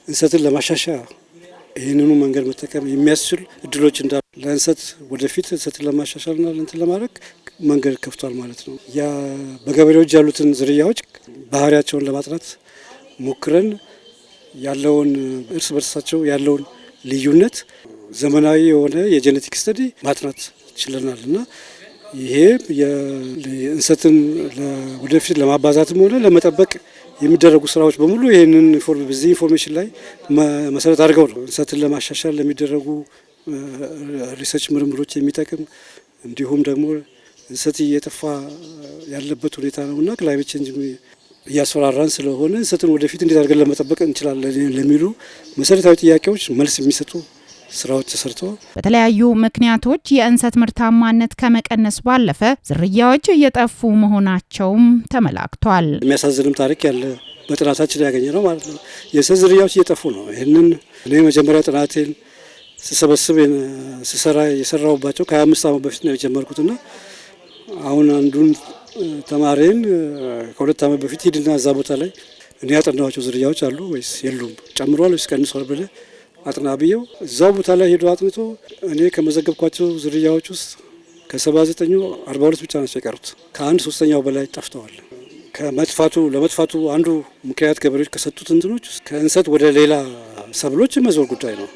እንሰትን ለማሻሻል ይህንኑ መንገድ መጠቀም የሚያስችል እድሎች እንዳሉ ለእንሰት ወደፊት እንሰትን ለማሻሻልና እንትን ለማድረግ መንገድ ከፍቷል ማለት ነው። ያ በገበሬዎች ያሉትን ዝርያዎች ባህሪያቸውን ለማጥናት ሞክረን ያለውን እርስ በርሳቸው ያለውን ልዩነት ዘመናዊ የሆነ የጄኔቲክ ስተዲ ማጥናት ችለናል እና ይሄ የእንሰትን ወደፊት ለማባዛትም ሆነ ለመጠበቅ የሚደረጉ ስራዎች በሙሉ ይህንን በዚህ ኢንፎርሜሽን ላይ መሰረት አድርገው ነው እንሰትን ለማሻሻል ለሚደረጉ ሪሰርች ምርምሮች የሚጠቅም እንዲሁም ደግሞ እንሰት እየጠፋ ያለበት ሁኔታ ነውና ክላይሜት ቼንጅ እያስፈራራን ስለሆነ እንሰትን ወደፊት እንዴት አድርገን ለመጠበቅ እንችላለን ለሚሉ መሰረታዊ ጥያቄዎች መልስ የሚሰጡ ስራዎች ተሰርተዋል። በተለያዩ ምክንያቶች የእንሰት ምርታማነት ከመቀነስ ባለፈ ዝርያዎች እየጠፉ መሆናቸውም ተመላክቷል። የሚያሳዝንም ታሪክ ያለ በጥናታችን ያገኘ ነው ማለት ነው። የእንሰት ዝርያዎች እየጠፉ ነው። ይህንን እኔ መጀመሪያ ጥናቴን ስሰበስብ የሰራሁባቸው ከ25 ዓመት በፊት ነው የጀመርኩትና አሁን አንዱን ተማሪን ከ2 ዓመት በፊት ሂድና እዛ ቦታ ላይ እኔ ያጠናኋቸው ዝርያዎች አሉ ወይስ የሉም፣ ጨምሯል ወይስ ቀንሷል ብለህ አጥና ብየው እዛው ቦታ ላይ ሄዶ አጥንቶ እኔ ከመዘገብኳቸው ዝርያዎች ውስጥ ከ79 42 ብቻ ናቸው የቀሩት። ከ1/3 በላይ ጠፍተዋል። ለመጥፋቱ አንዱ ምክንያት ገበሬዎች ከሰጡት እንትኖች ከእንሰት ወደ ሌላ ሰብሎች መዞር ጉዳይ ነው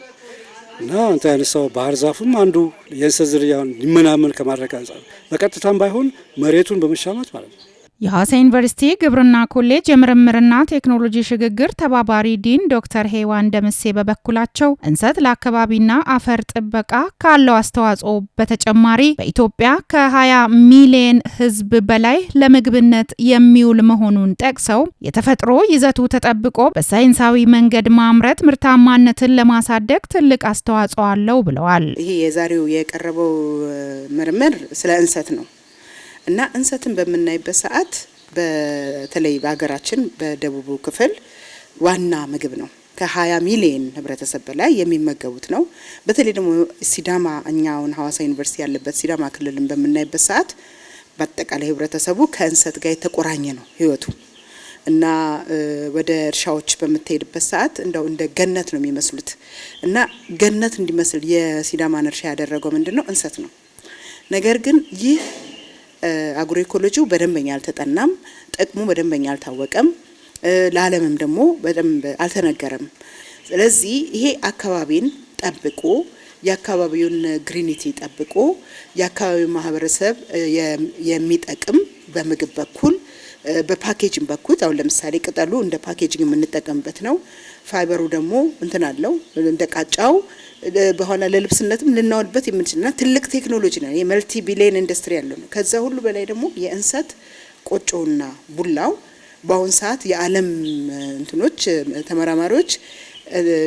እና አንተ ያነሳው ባህር ዛፍም አንዱ የእንሰት ዝርያን ሊመናመን ከማድረግ አንጻር በቀጥታም ባይሆን መሬቱን በመሻማት ማለት ነው። የሐዋሳ ዩኒቨርሲቲ ግብርና ኮሌጅ የምርምርና ቴክኖሎጂ ሽግግር ተባባሪ ዲን ዶክተር ሄዋን ደምሴ በበኩላቸው እንሰት ለአካባቢና አፈር ጥበቃ ካለው አስተዋጽኦ በተጨማሪ በኢትዮጵያ ከ20 ሚሊዮን ሕዝብ በላይ ለምግብነት የሚውል መሆኑን ጠቅሰው የተፈጥሮ ይዘቱ ተጠብቆ በሳይንሳዊ መንገድ ማምረት ምርታማነትን ለማሳደግ ትልቅ አስተዋጽኦ አለው ብለዋል። ይሄ የዛሬው የቀረበው ምርምር ስለ እንሰት ነው እና እንሰትን በምናይበት ሰዓት በተለይ በሀገራችን በደቡቡ ክፍል ዋና ምግብ ነው። ከ20 ሚሊዮን ህብረተሰብ በላይ የሚመገቡት ነው። በተለይ ደግሞ ሲዳማ እኛውን ሐዋሳ ዩኒቨርሲቲ ያለበት ሲዳማ ክልልን በምናይበት ሰዓት በአጠቃላይ ህብረተሰቡ ከእንሰት ጋር የተቆራኘ ነው ህይወቱ እና ወደ እርሻዎች በምትሄድበት ሰዓት እንደው እንደ ገነት ነው የሚመስሉት እና ገነት እንዲመስል የሲዳማን እርሻ ያደረገው ምንድነው? እንሰት ነው። ነገር ግን ይህ አግሮኢኮሎጂው በደንበኛ አልተጠናም፣ ጥቅሙ በደንበኛ አልታወቀም፣ ለዓለምም ደግሞ በደንብ አልተነገረም። ስለዚህ ይሄ አካባቢን ጠብቆ የአካባቢውን ግሪኒቲ ጠብቆ የአካባቢው ማህበረሰብ የሚጠቅም በምግብ በኩል በፓኬጂንግ በኩል አሁን ለምሳሌ ቅጠሉ እንደ ፓኬጂንግ የምንጠቀምበት ነው። ፋይበሩ ደግሞ እንትን አለው እንደ ቃጫው በኋላ ለልብስነትም ልናወልበት የምንችልና ትልቅ ቴክኖሎጂ ነው። የመልቲ ቢሊየን ኢንዱስትሪ ያለው ነው። ከዛ ሁሉ በላይ ደግሞ የእንሰት ቆጮና ቡላው በአሁን ሰዓት የዓለም እንትኖች ተመራማሪዎች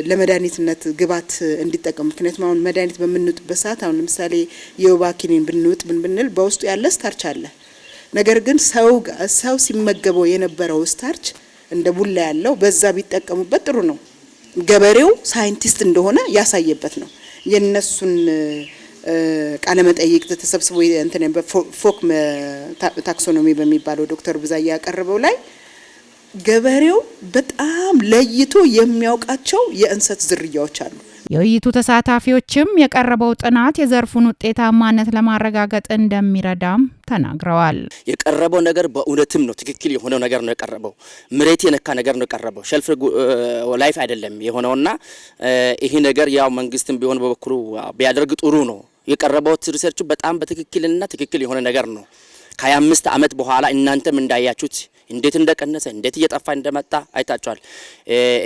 ለመድኃኒትነት ግባት እንዲጠቀሙ ምክንያቱም አሁን መድኃኒት በምንውጥበት ሰዓት አሁን ለምሳሌ የወባ ኪኒን ብንውጥ ብንል በውስጡ ያለ ስታርች አለ። ነገር ግን ሰው ሲመገበው የነበረው ስታርች እንደ ቡላ ያለው በዛ ቢጠቀሙበት ጥሩ ነው። ገበሬው ሳይንቲስት እንደሆነ ያሳየበት ነው። የነሱን ቃለ መጠይቅ ተሰብስቦ እንትን በፎክ ታክሶኖሚ በሚባለው ዶክተር ብዛያ ያቀርበው ላይ ገበሬው በጣም ለይቶ የሚያውቃቸው የእንሰት ዝርያዎች አሉ። የውይይቱ ተሳታፊዎችም የቀረበው ጥናት የዘርፉን ውጤታማነት ለማረጋገጥ እንደሚረዳም ተናግረዋል። የቀረበው ነገር በእውነትም ነው ትክክል የሆነው ነገር ነው የቀረበው። መሬት የነካ ነገር ነው የቀረበው። ሸልፍ ላይፍ አይደለም የሆነውና ይሄ ነገር ያው መንግስትም ቢሆን በበኩሉ ቢያደርግ ጥሩ ነው። የቀረበው ሪሰርች በጣም በትክክልና ትክክል የሆነ ነገር ነው። ከ25 ዓመት በኋላ እናንተም እንዳያችሁት እንዴት እንደቀነሰ እንዴት እየጠፋ እንደመጣ አይታችኋል።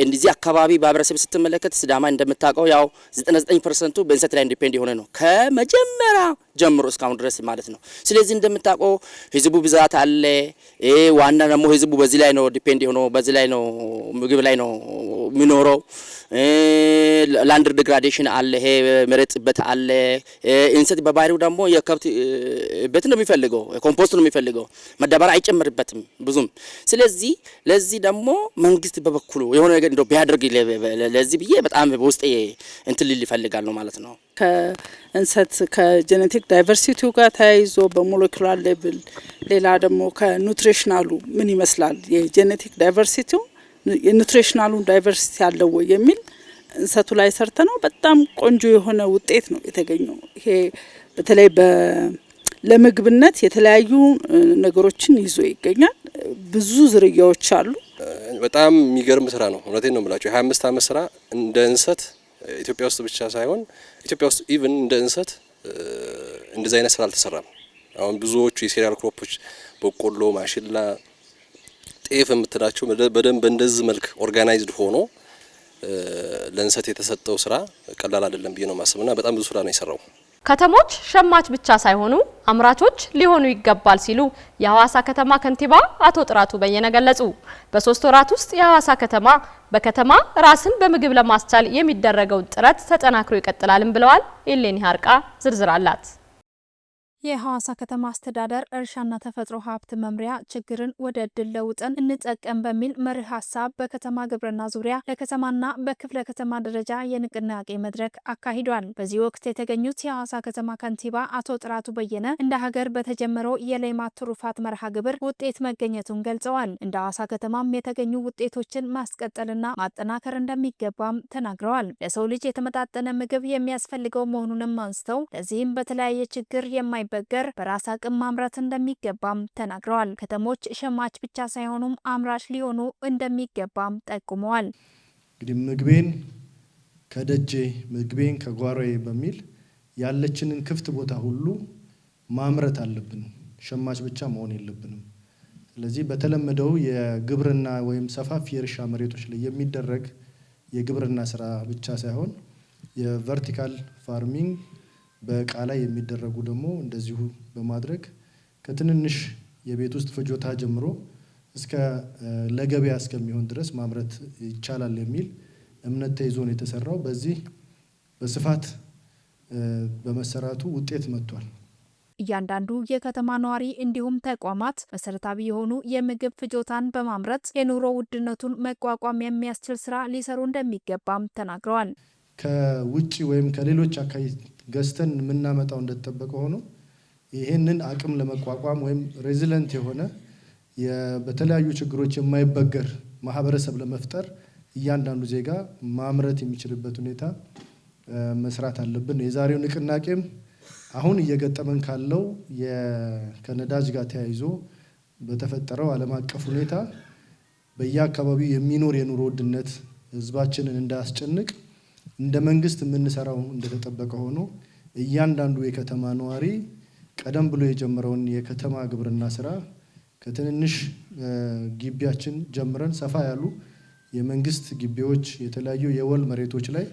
እንደዚህ አካባቢ ማህበረሰብ ስትመለከት ሲዳማ እንደምታውቀው ያው 99% በእንሰት ላይ ዲፔንድ የሆነ ነው ከመጀመሪያ ጀምሮ እስካሁን ድረስ ማለት ነው። ስለዚህ እንደምታውቀው ህዝቡ ብዛት አለ። ዋና ደግሞ ህዝቡ በዚህ ላይ ነው ዲፔንድ የሆነው፣ በዚህ ላይ ነው ምግብ ላይ ነው የሚኖረው። ላንድ ዲግራዴሽን አለ፣ ይሄ መሬት ጥበት አለ። እንሰት በባህሪው ደግሞ የከብት በት ነው የሚፈልገው፣ ኮምፖስት ነው የሚፈልገው፣ መዳበሪያ አይጨምርበትም ብዙም። ስለዚህ ለዚህ ደግሞ መንግስት በበኩሉ የሆነ ነገር እንደው ቢያደርግ ለዚህ ብዬ በጣም በውስጤ እንትን ልል ይፈልጋል ነው ማለት ነው። ከእንሰት ከጄኔቲክ ዳይቨርሲቲው ጋር ተያይዞ በሞለኪውላር ሌቭል ሌላ ደግሞ ከኑትሪሽናሉ ምን ይመስላል የጄኔቲክ ዳይቨርሲቲው የኑትሪሽናሉን ዳይቨርሲቲ ያለው ወይ የሚል እንሰቱ ላይ ሰርተ ነው በጣም ቆንጆ የሆነ ውጤት ነው የተገኘው። ይሄ በተለይ ለምግብነት የተለያዩ ነገሮችን ይዞ ይገኛል። ብዙ ዝርያዎች አሉ። በጣም የሚገርም ስራ ነው። እውነቴን ነው የምላቸው። 25 ዓመት ስራ እንደ እንሰት ኢትዮጵያ ውስጥ ብቻ ሳይሆን ኢትዮጵያ ውስጥ ኢቭን እንደ እንሰት እንደዚህ አይነት ስራ አልተሰራም። አሁን ብዙዎቹ የሴሪያል ክሮፖች በቆሎ፣ ማሽላ፣ ጤፍ የምትላቸው በደንብ እንደዚህ መልክ ኦርጋናይዝድ ሆኖ ለእንሰት የተሰጠው ስራ ቀላል አይደለም ብዬ ነው ማስብና በጣም ብዙ ስራ ነው የሰራው። ከተሞች ሸማች ብቻ ሳይሆኑ አምራቾች ሊሆኑ ይገባል ሲሉ የሐዋሳ ከተማ ከንቲባ አቶ ጥራቱ በየነ ገለጹ። በ3 ወራት ውስጥ የሐዋሳ ከተማ በከተማ ራስን በምግብ ለማስቻል የሚደረገው ጥረት ተጠናክሮ ይቀጥላልም ብለዋል። ኤሌኒ ሀርቃ ዝርዝር አላት። የሐዋሳ ከተማ አስተዳደር እርሻና ተፈጥሮ ሀብት መምሪያ ችግርን ወደ እድል ለውጠን እንጠቀም በሚል መርህ ሀሳብ በከተማ ግብርና ዙሪያ ለከተማና በክፍለ ከተማ ደረጃ የንቅናቄ መድረክ አካሂዷል። በዚህ ወቅት የተገኙት የሐዋሳ ከተማ ከንቲባ አቶ ጥራቱ በየነ እንደ ሀገር በተጀመረው የሌማት ትሩፋት መርሃ ግብር ውጤት መገኘቱን ገልጸዋል። እንደ ሐዋሳ ከተማም የተገኙ ውጤቶችን ማስቀጠልና ማጠናከር እንደሚገባም ተናግረዋል። ለሰው ልጅ የተመጣጠነ ምግብ የሚያስፈልገው መሆኑንም አንስተው ለዚህም በተለያየ ችግር በገር በራስ አቅም ማምረት እንደሚገባም ተናግረዋል። ከተሞች ሸማች ብቻ ሳይሆኑም አምራች ሊሆኑ እንደሚገባም ጠቁመዋል። እንግዲህ ምግቤን ከደጄ ምግቤን ከጓሮዬ በሚል ያለችንን ክፍት ቦታ ሁሉ ማምረት አለብን። ሸማች ብቻ መሆን የለብንም። ስለዚህ በተለመደው የግብርና ወይም ሰፋፊ የእርሻ መሬቶች ላይ የሚደረግ የግብርና ስራ ብቻ ሳይሆን የቨርቲካል ፋርሚንግ በእቃ ላይ የሚደረጉ ደግሞ እንደዚሁ በማድረግ ከትንንሽ የቤት ውስጥ ፍጆታ ጀምሮ እስከ ለገበያ እስከሚሆን ድረስ ማምረት ይቻላል የሚል እምነት ተይዞ ነው የተሰራው። በዚህ በስፋት በመሰራቱ ውጤት መጥቷል። እያንዳንዱ የከተማ ነዋሪ እንዲሁም ተቋማት መሰረታዊ የሆኑ የምግብ ፍጆታን በማምረት የኑሮ ውድነቱን መቋቋም የሚያስችል ስራ ሊሰሩ እንደሚገባም ተናግረዋል። ከውጪ ወይም ከሌሎች አካባቢ ገዝተን የምናመጣው እንደተጠበቀ ሆኖ ይህንን አቅም ለመቋቋም ወይም ሬዚለንት የሆነ በተለያዩ ችግሮች የማይበገር ማህበረሰብ ለመፍጠር እያንዳንዱ ዜጋ ማምረት የሚችልበት ሁኔታ መስራት አለብን። የዛሬው ንቅናቄም አሁን እየገጠመን ካለው ከነዳጅ ጋር ተያይዞ በተፈጠረው ዓለም አቀፍ ሁኔታ በየአካባቢው የሚኖር የኑሮ ውድነት ህዝባችንን እንዳያስጨንቅ እንደ መንግስት የምንሰራው እንደተጠበቀ ሆኖ እያንዳንዱ የከተማ ነዋሪ ቀደም ብሎ የጀመረውን የከተማ ግብርና ስራ ከትንንሽ ግቢያችን ጀምረን ሰፋ ያሉ የመንግስት ግቢዎች፣ የተለያዩ የወል መሬቶች ላይ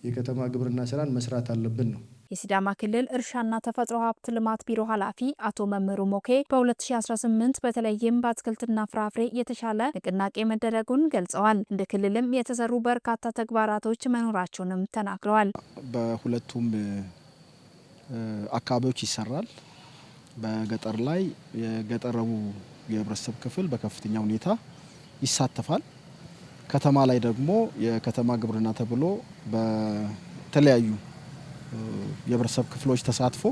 የከተማ ግብርና ስራን መስራት አለብን ነው። የሲዳማ ክልል እርሻና ተፈጥሮ ሀብት ልማት ቢሮ ኃላፊ አቶ መምህሩ ሞኬ በ2018 በተለይም በአትክልትና ፍራፍሬ የተሻለ ንቅናቄ መደረጉን ገልጸዋል። እንደ ክልልም የተሰሩ በርካታ ተግባራቶች መኖራቸውንም ተናግረዋል። በሁለቱም አካባቢዎች ይሰራል። በገጠር ላይ የገጠረቡ የህብረተሰብ ክፍል በከፍተኛ ሁኔታ ይሳተፋል። ከተማ ላይ ደግሞ የከተማ ግብርና ተብሎ በተለያዩ የህብረተሰብ ክፍሎች ተሳትፎ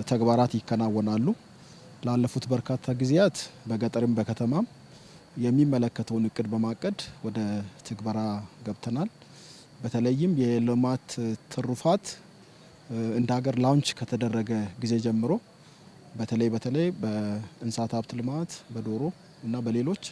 ተግባራት ይከናወናሉ። ላለፉት በርካታ ጊዜያት በገጠርም በከተማም የሚመለከተውን እቅድ በማቀድ ወደ ትግበራ ገብተናል። በተለይም የልማት ትሩፋት እንደ ሀገር ላውንች ከተደረገ ጊዜ ጀምሮ በተለይ በእንስሳት ሀብት ልማት በዶሮ እና በሌሎች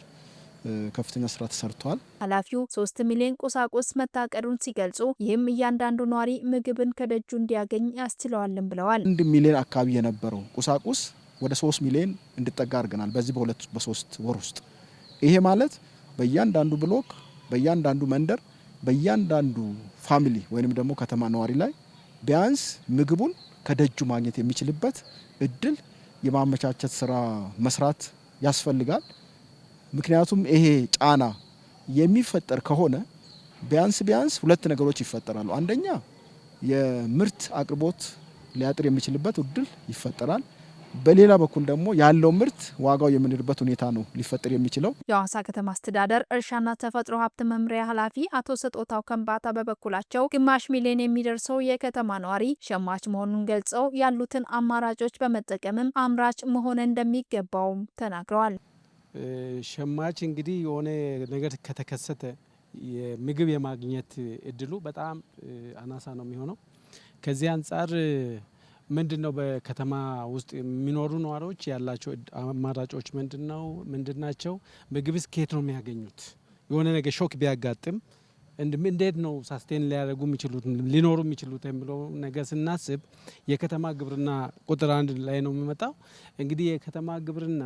ከፍተኛ ስራ ተሰርቷል። ኃላፊው 3 ሚሊዮን ቁሳቁስ መታቀዱን ሲገልጹ ይህም እያንዳንዱ ነዋሪ ምግብን ከደጁ እንዲያገኝ ያስችለዋልን ብለዋል። 1 ሚሊዮን አካባቢ የነበረው ቁሳቁስ ወደ 3 ሚሊዮን እንዲጠጋ አድርገናል በዚህ በ3 ወር ውስጥ። ይሄ ማለት በእያንዳንዱ ብሎክ፣ በእያንዳንዱ መንደር፣ በእያንዳንዱ ፋሚሊ ወይንም ደግሞ ከተማ ነዋሪ ላይ ቢያንስ ምግቡን ከደጁ ማግኘት የሚችልበት እድል የማመቻቸት ስራ መስራት ያስፈልጋል። ምክንያቱም ይሄ ጫና የሚፈጠር ከሆነ ቢያንስ 2 ነገሮች ይፈጠራሉ። አንደኛ የምርት አቅርቦት ሊያጥር የሚችልበት እድል ይፈጠራል። በሌላ በኩል ደግሞ ያለው ምርት ዋጋው የምንድበት ሁኔታ ነው ሊፈጠር የሚችለው። የሐዋሳ ከተማ አስተዳደር እርሻና ተፈጥሮ ሀብት መምሪያ ኃላፊ አቶ ስጦታው ከንባታ በበኩላቸው 500,000 የሚደርሰው የከተማ ነዋሪ ሸማች መሆኑን ገልጸው ያሉትን አማራጮች በመጠቀምም አምራች መሆን እንደሚገባው ተናግረዋል። ሸማች እንግዲህ የሆነ ነገር ከተከሰተ ምግብ የማግኘት እድሉ በጣም አናሳ ነው የሚሆነው። ከዚህ አንጻር ምንድነው በከተማ ውስጥ የሚኖሩ ነዋሪዎች ያላቸው አማራጮች ምንድናቸው? ምግብስ ከየት ነው የሚያገኙት? የሆነ ነገር ሾክ ቢያጋጥም እንዴት ነው ሳስቴን ሊያደርጉ የሚችሉት ሊኖሩ የሚችሉት የሚለው ነገር ስናስብ የከተማ ግብርና ቁጥር 1 ላይ ነው የሚመጣው። እንግዲህ የከተማ ግብርና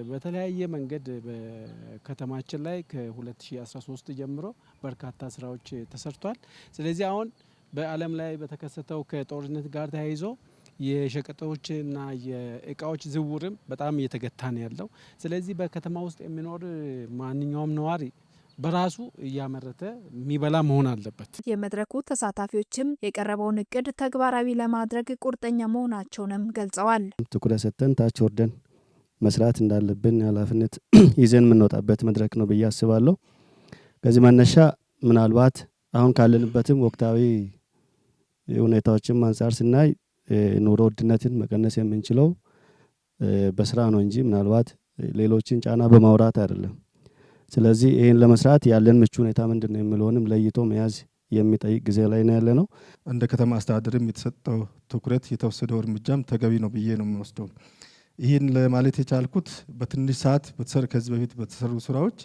በተለያየ መንገድ በከተማችን ላይ ከ2013 ጀምሮ በርካታ ስራዎች ተሰርቷል። ስለዚህ አሁን በዓለም ላይ በተከሰተው ከጦርነት ጋር ተያይዞ የሸቀጦችና የእቃዎች ዝውውርም በጣም እየተገታ ነው ያለው። ስለዚህ በከተማ ውስጥ የሚኖር ማንኛውም ነዋሪ በራሱ እያመረተ የሚበላ መሆን አለበት። የመድረኩ ተሳታፊዎችም የቀረበውን እቅድ ተግባራዊ ለማድረግ ቁርጠኛ መሆናቸውንም ገልጸዋል። ትኩረት ሰጥተን ታች ወርደን መስራት እንዳለብን ኃላፊነት ይዘን የምንወጣበት መድረክ ነው ብዬ አስባለሁ። ከዚህ መነሻ ምናልባት አሁን ካለንበትም ወቅታዊ ሁኔታዎችም አንጻር ስናይ ኑሮ ውድነትን መቀነስ የምንችለው በስራ ነው እንጂ ምናልባት ሌሎችን ጫና በማውራት አይደለም። ስለዚህ ይህን ለመስራት ያለን ምቹ ሁኔታ ምንድን ነው የሚለውንም ለይቶ መያዝ የሚጠይቅ ጊዜ ላይ ነው ያለ ነው። እንደ ከተማ አስተዳደርም የተሰጠው ትኩረት የተወሰደው እርምጃም ተገቢ ነው ብዬ ነው የሚወስደው። ይህን ለማለት የቻልኩት በትንሽ ሰዓት ከዚህ በፊት በተሰሩ ስራዎች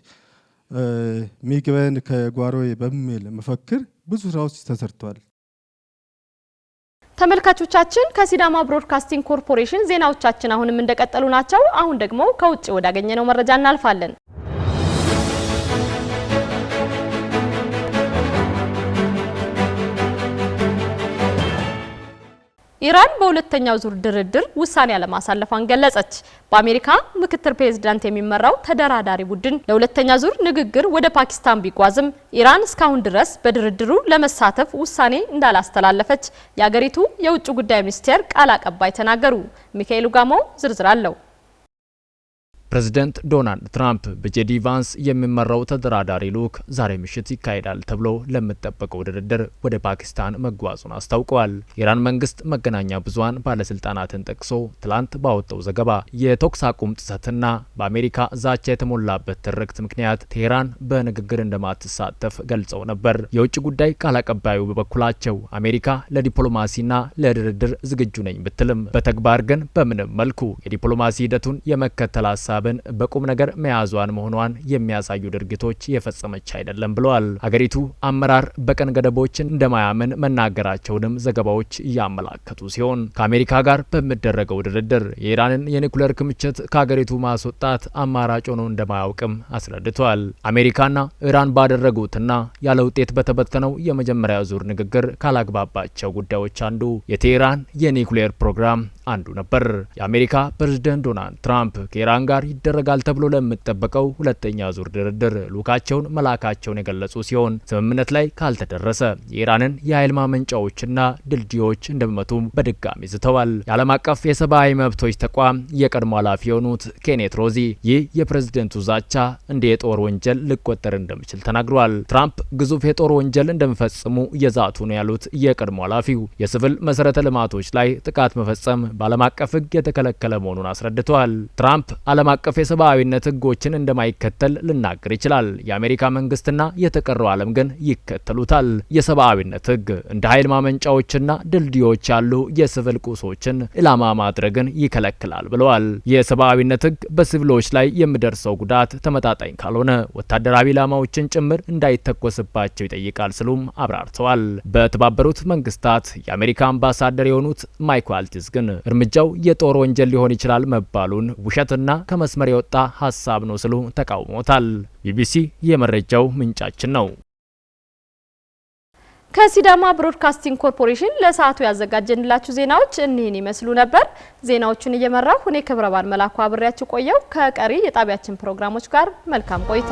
ምግብን ከጓሮዬ በሚል መፈክር ብዙ ስራዎች ተሰርተዋል። ተመልካቾቻችን ከሲዳማ ብሮድካስቲንግ ኮርፖሬሽን ዜናዎቻችን አሁንም እንደቀጠሉ ናቸው። አሁን ደግሞ ከውጭ ወዳገኘነው መረጃ እናልፋለን። ኢራን በሁለተኛው ዙር ድርድር ውሳኔ ያለማሳለፏን ገለጸች። በአሜሪካ ምክትል ፕሬዝዳንት የሚመራው ተደራዳሪ ቡድን ለሁለተኛ ዙር ንግግር ወደ ፓኪስታን ቢጓዝም ኢራን እስካሁን ድረስ በድርድሩ ለመሳተፍ ውሳኔ እንዳላስተላለፈች የአገሪቱ የውጭ ጉዳይ ሚኒስቴር ቃል አቀባይ ተናገሩ። ሚካኤል ጋሞ ዝርዝር አለው። ፕሬዝዳንት ዶናልድ ትራምፕ በጄዲ ቫንስ የሚመራው ተደራዳሪ ልዑክ ዛሬ ምሽት ይካሄዳል ተብሎ ለሚጠበቀው ድርድር ወደ ፓኪስታን መጓዙን አስታውቀዋል። የኢራን መንግስት መገናኛ ብዙሃን ባለስልጣናትን ጠቅሶ ትላንት ባወጣው ዘገባ የተኩስ አቁም ጥሰትና በአሜሪካ ዛቻ የተሞላበት ትርክት ምክንያት ቴህራን በንግግር እንደማትሳተፍ ገልጸው ነበር። የውጭ ጉዳይ ቃል አቀባዩ በበኩላቸው አሜሪካ ለዲፕሎማሲና ለድርድር ዝግጁ ነኝ ብትልም በተግባር ግን በምንም መልኩ የዲፕሎማሲ ሂደቱን የመከተል ሀሳብ በቁም ነገር መያዟን መሆኗን የሚያሳዩ ድርጊቶች የፈጸመች አይደለም ብለዋል። ሀገሪቱ አመራር በቀን ገደቦች እንደማያምን መናገራቸውንም ዘገባዎች እያመላከቱ ሲሆን ከአሜሪካ ጋር በሚደረገው ድርድር የኢራንን የኒኩሌር ክምችት ከሀገሪቱ ማስወጣት አማራጭ ሆኖ እንደማያውቅም አስረድተዋል። አሜሪካና ኢራን ባደረጉትና ያለ ውጤት በተበተነው የመጀመሪያ ዙር ንግግር ካላግባባቸው ጉዳዮች አንዱ የቴህራን የኒኩሌር ፕሮግራም አንዱ ነበር። የአሜሪካ ፕሬዝዳንት ዶናልድ ትራምፕ ከኢራን ጋር ይደረጋል ተብሎ ለሚጠበቀው ሁለተኛ ዙር ድርድር ልዑካቸውን መላካቸውን የገለጹ ሲሆን ስምምነት ላይ ካልተደረሰ የኢራንን የኃይል ማመንጫዎችና ድልድዮች እንደሚመቱም በድጋሚ ዝተዋል። የዓለም አቀፍ የሰብአዊ መብቶች ተቋም የቀድሞ ኃላፊ የሆኑት ኬኔት ሮዚ ይህ የፕሬዝደንቱ ዛቻ እንደ የጦር ወንጀል ሊቆጠር እንደሚችል ተናግረዋል። ትራምፕ ግዙፍ የጦር ወንጀል እንደሚፈጽሙ እየዛቱ ነው ያሉት የቀድሞ ኃላፊው የሲቪል መሰረተ ልማቶች ላይ ጥቃት መፈጸም በዓለም አቀፍ ሕግ የተከለከለ መሆኑን አስረድተዋል። ትራምፕ ዓለም አቀፍ የሰብአዊነት ሕጎችን እንደማይከተል ልናገር ይችላል። የአሜሪካ መንግስትና የተቀረው ዓለም ግን ይከተሉታል። የሰብአዊነት ሕግ እንደ ኃይል ማመንጫዎችና ድልድዮች ያሉ የሲቪል ቁሶችን ኢላማ ማድረግን ይከለክላል ብለዋል። የሰብአዊነት ሕግ በሲቪሎች ላይ የሚደርሰው ጉዳት ተመጣጣኝ ካልሆነ ወታደራዊ ኢላማዎችን ጭምር እንዳይተኮስባቸው ይጠይቃል ሲሉም አብራርተዋል። በተባበሩት መንግስታት የአሜሪካ አምባሳደር የሆኑት ማይክ ዋልትዝ ግን እርምጃው የጦር ወንጀል ሊሆን ይችላል መባሉን ውሸትና ከመስመር የወጣ ሀሳብ ነው ሲሉ ተቃውሞታል። ቢቢሲ የመረጃው ምንጫችን ነው። ከሲዳማ ብሮድካስቲንግ ኮርፖሬሽን ለሰዓቱ ያዘጋጀንላችሁ ዜናዎች እኒህን ይመስሉ ነበር። ዜናዎቹን እየመራው እኔ ክብረባን መላኩ አብሬያችሁ ቆየው። ከቀሪ የጣቢያችን ፕሮግራሞች ጋር መልካም ቆይታ